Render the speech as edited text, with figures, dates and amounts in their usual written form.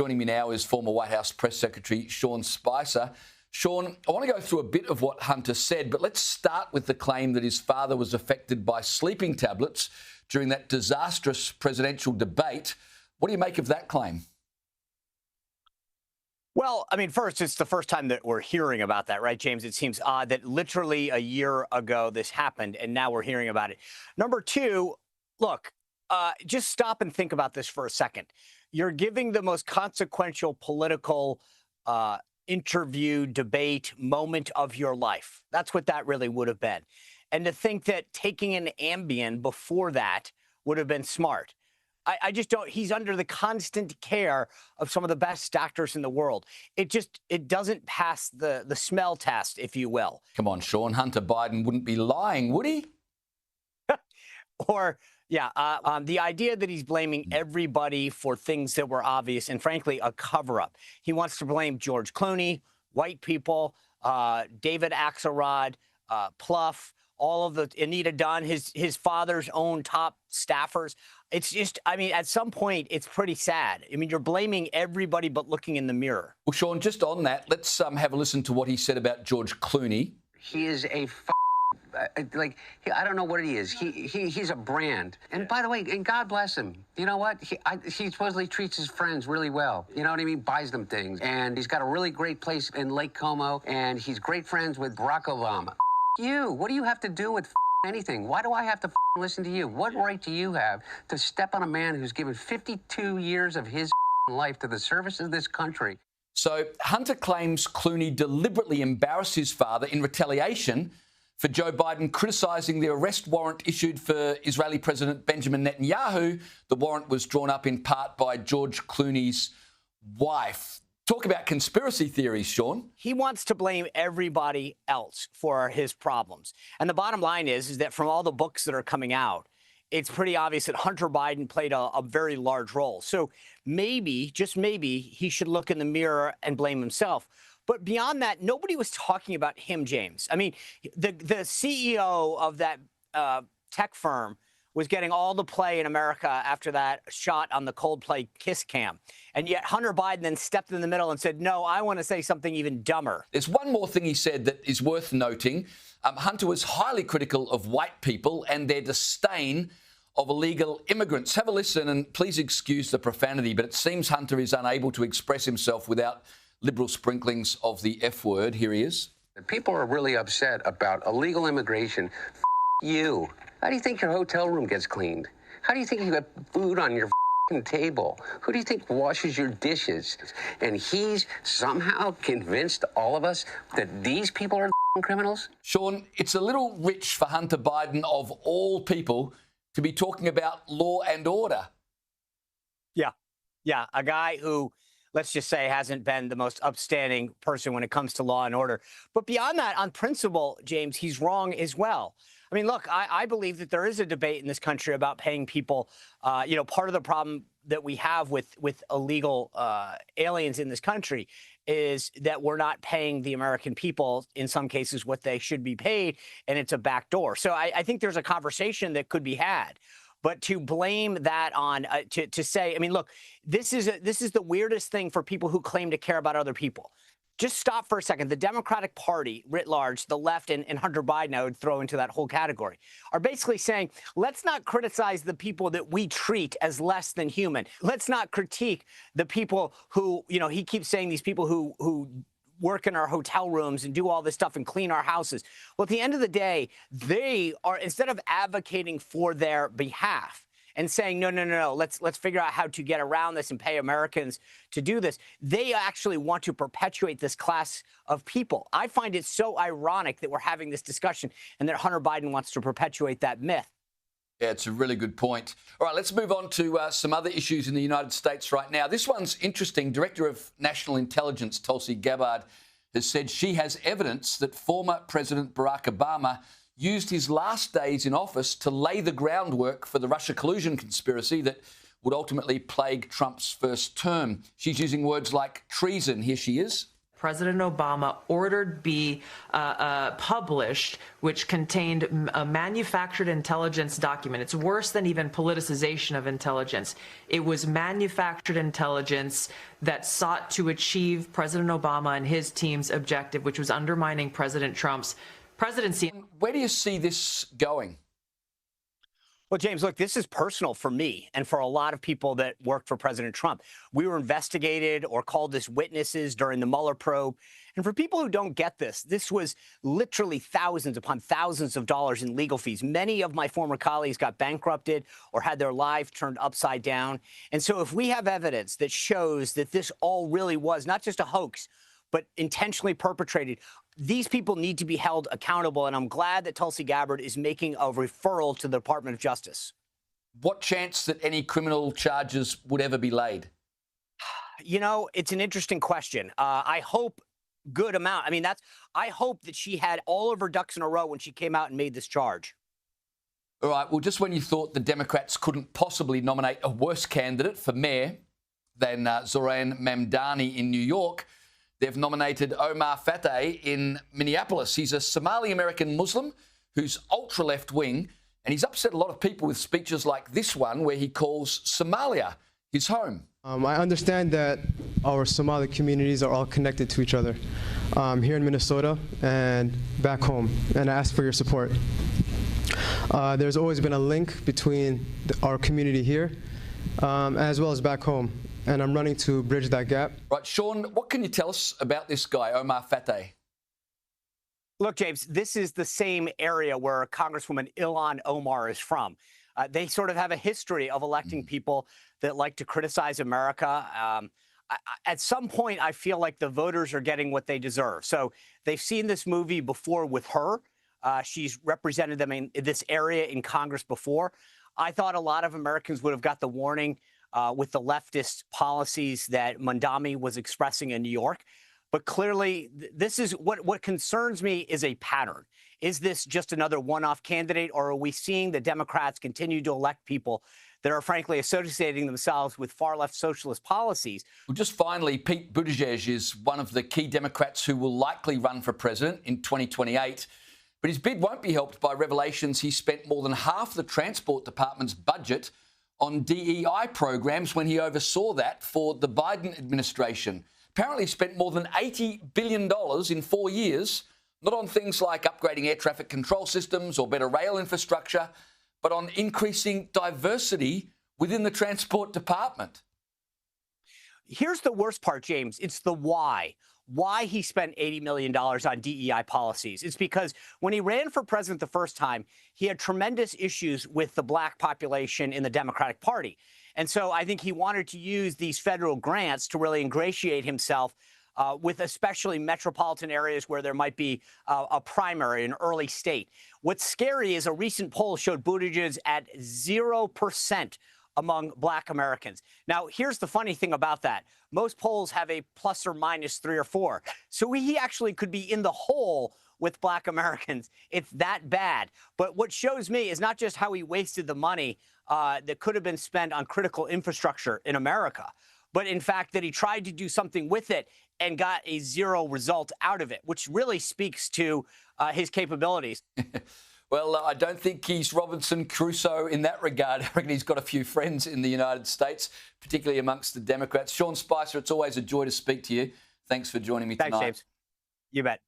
Joining me now is former White House Press Secretary Sean Spicer. Sean, I want to go through a bit of what Hunter said, but let's start with the claim that his father was affected by sleeping tablets during that disastrous presidential debate. What do you make of that claim? Well, I mean, first, it's the first time that we're hearing about that, right, James? It seems odd that literally a year ago this happened, and now we're hearing about it. Number two, look, just stop and think about this for a second. You're giving the most consequential political interview, debate, moment of your life. That's what that really would have been. And to think that taking an Ambien before that would have been smart. I just don't. He's under the constant care of some of the best doctors in the world. It doesn't pass the smell test, if you will. Come on, Sean. Hunter Biden wouldn't be lying, would he? Or, yeah, the idea that he's blaming everybody for things that were obvious and, frankly, a cover-up. He wants to blame George Clooney, white people, David Axelrod, Pluff, all of the Anita Dunn, his father's own top staffers. It's just, I mean, at some point, it's pretty sad. I mean, you're blaming everybody but looking in the mirror. Well, Sean, just on that, let's have a listen to what he said about George Clooney. He is a I don't know what he is. He's a brand. And by the way, and God bless him. You know what? He supposedly treats his friends really well. You know what I mean? Buys them things. And he's got a really great place in Lake Como. And he's great friends with Barack Obama. You, what do you have to do with anything? Why do I have to listen to you? What right do you have to step on a man who's given 52 years of his life to the service of this country? So Hunter claims Clooney deliberately embarrassed his father in retaliation for Joe Biden criticising the arrest warrant issued for Israeli President Benjamin Netanyahu. The warrant was drawn up in part by George Clooney's wife. Talk about conspiracy theories, Sean. He wants to blame everybody else for his problems. And the bottom line is that from all the books that are coming out, it's pretty obvious that Hunter Biden played a very large role. So maybe, just maybe, he should look in the mirror and blame himself. But beyond that, nobody was talking about him, James. I mean, the CEO of that tech firm was getting all the play in America after that shot on the Coldplay Kiss cam. And yet Hunter Biden then stepped in the middle and said, no, I want to say something even dumber. There's one more thing he said that is worth noting. Hunter was highly critical of white people and their disdain of illegal immigrants. Have a listen and please excuse the profanity, but it seems Hunter is unable to express himself without liberal sprinklings of the F word. Here he is. People are really upset about illegal immigration. You. How do you think your hotel room gets cleaned? How do you think you got food on your table? Who do you think washes your dishes? And he's somehow convinced all of us that these people are criminals? Sean, it's a little rich for Hunter Biden, of all people, to be talking about law and order. Yeah, a guy who, let's just say, hasn't been the most upstanding person when it comes to law and order. But beyond that, on principle, James, he's wrong as well. I mean, look, I believe that there is a debate in this country about paying people. Part of the problem that we have with illegal aliens in this country is that we're not paying the American people, in some cases, what they should be paid, and it's a backdoor. So I think there's a conversation that could be had. But to blame that on, to say, I mean, look, this is the weirdest thing for people who claim to care about other people. Just stop for a second. The Democratic Party writ large, the left and Hunter Biden, I would throw into that whole category, are basically saying, let's not criticize the people that we treat as less than human. Let's not critique the people who, he keeps saying these people who work in our hotel rooms and do all this stuff and clean our houses. Well, at the end of the day, they are, instead of advocating for their behalf and saying, no, let's figure out how to get around this and pay Americans to do this, they actually want to perpetuate this class of people. I find it so ironic that we're having this discussion and that Hunter Biden wants to perpetuate that myth. Yeah, it's a really good point. All right, let's move on to some other issues in the United States right now. This one's interesting. Director of National Intelligence, Tulsi Gabbard, has said she has evidence that former President Barack Obama used his last days in office to lay the groundwork for the Russia collusion conspiracy that would ultimately plague Trump's first term. She's using words like treason. Here she is. President Obama ordered be published, which contained a manufactured intelligence document. It's worse than even politicization of intelligence. It was manufactured intelligence that sought to achieve President Obama and his team's objective, which was undermining President Trump's presidency. Where do you see this going? Well, James, look, this is personal for me and for a lot of people that worked for President Trump. We were investigated or called as witnesses during the Mueller probe. And for people who don't get this, this was literally thousands upon thousands of dollars in legal fees. Many of my former colleagues got bankrupted or had their lives turned upside down. And so if we have evidence that shows that this all really was not just a hoax, but intentionally perpetrated, these people need to be held accountable. And I'm glad that Tulsi Gabbard is making a referral to the Department of Justice. What chance that any criminal charges would ever be laid? You know, it's an interesting question. I hope good amount. I mean, I hope that she had all of her ducks in a row when she came out and made this charge. All right. Well, just when you thought the Democrats couldn't possibly nominate a worse candidate for mayor than Zoran Mamdani in New York, they've nominated Omar Fateh in Minneapolis. He's a Somali-American Muslim who's ultra-left-wing, and he's upset a lot of people with speeches like this one where he calls Somalia his home. I understand that our Somali communities are all connected to each other here in Minnesota and back home, and I ask for your support. There's always been a link between our community here as well as back home, and I'm running to bridge that gap. Right, Sean, what can you tell us about this guy, Omar Fateh? Look, James, this is the same area where Congresswoman Ilhan Omar is from. They sort of have a history of electing people that like to criticize America. At some point, I feel like the voters are getting what they deserve. So they've seen this movie before with her. She's represented them in this area in Congress before. I thought a lot of Americans would have got the warning with the leftist policies that Mamdani was expressing in New York. But clearly, this is what concerns me is a pattern. Is this just another one-off candidate, or are we seeing the Democrats continue to elect people that are frankly associating themselves with far-left socialist policies? Well, just finally, Pete Buttigieg is one of the key Democrats who will likely run for president in 2028. But his bid won't be helped by revelations he spent more than half the Transport Department's budget on DEI programs when he oversaw that for the Biden administration. Apparently spent more than $80 billion in 4 years, not on things like upgrading air traffic control systems or better rail infrastructure, but on increasing diversity within the Transport Department. Here's the worst part, James. It's the why. Why he spent $80 million on DEI policies. It's because when he ran for president the first time, he had tremendous issues with the black population in the Democratic Party. And so I think he wanted to use these federal grants to really ingratiate himself with especially metropolitan areas where there might be a primary, an early state. What's scary is a recent poll showed Buttigieg at 0% among black Americans. Now, here's the funny thing about that. Most polls have a plus or minus 3 or 4. So he actually could be in the hole with black Americans. It's that bad. But what shows me is not just how he wasted the money that could have been spent on critical infrastructure in America, but in fact that he tried to do something with it and got a 0 result out of it, which really speaks to his capabilities. Well, I don't think he's Robinson Crusoe in that regard. I reckon he's got a few friends in the United States, particularly amongst the Democrats. Sean Spicer, it's always a joy to speak to you. Thanks for joining me tonight. Thanks, James. You bet.